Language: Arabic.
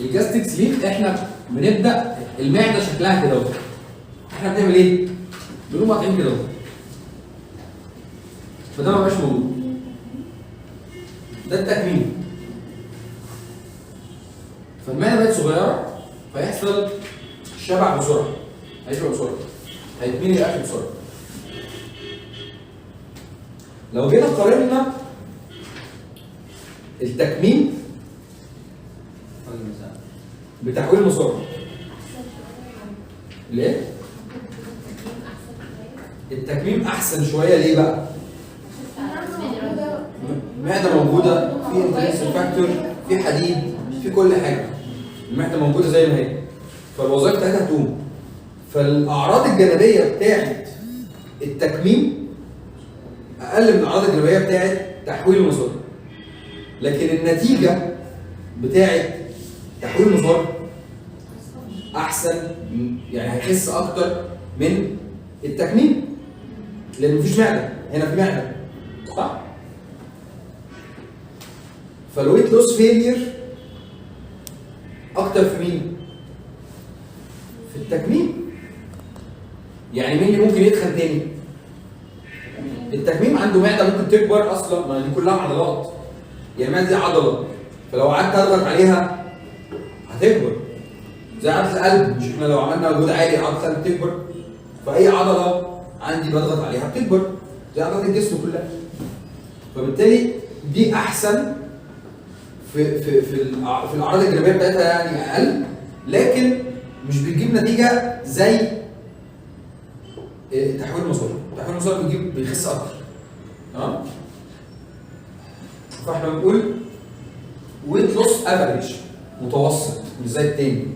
الجاستريك سليب احنا بنبدا المعده شكلها كده اهو. احنا بنعمل ايه؟ بنقوم قاطعين كده اهو. فده ما بقاش موجود. ده التكميم. فالمعده بقت صغيره فيحصل شبع بسرعه. هيشبع بسرعه. هيتملي الاكل بسرعه. لو جينا قارنا التكميم بتحويل مسار. ليه؟ التكميم احسن شويه ليه بقى؟ المعده موجوده، في انترنسل فاكتور، في حديد، في كل حاجه. المعده موجوده زي ما هي. فالوظائف بتاعتها هتقوم. فالاعراض الجانبيه بتاعت التكميم اقل من الاعراض الجانبيه بتاعت تحويل المسار. لكن النتيجه بتاعت تحويل المسار احسن، يعني هيخس اكتر من التكميم لان مفيش معده. هنا في معده صح؟ فالويت لوس فيلير اكتر في مين؟ في التكميم. يعني مين اللي ممكن يتخن تاني؟ التكميم عنده معده ممكن تكبر اصلا، ما دي كلها عضلات. يعني المعده دي عضله، فلو قعدت اضغط عليها هتكبر. زي عضله القلب، مش احنا لو عملنا مجهود عالي عضله القلب بتكبر؟ فاي عضله عندي بضغط عليها بتكبر زي عضلات الجسم كلها. فبالتالي دي احسن في الاعراض الجانبيه بتاعتها، يعني اقل، لكن مش بتجيب نتيجه زي تحويل المسار. تحويل المسار بيخس اكتر. تمام؟ فاحنا بنقول ويت لوس افريج، متوسط مش زي التاني.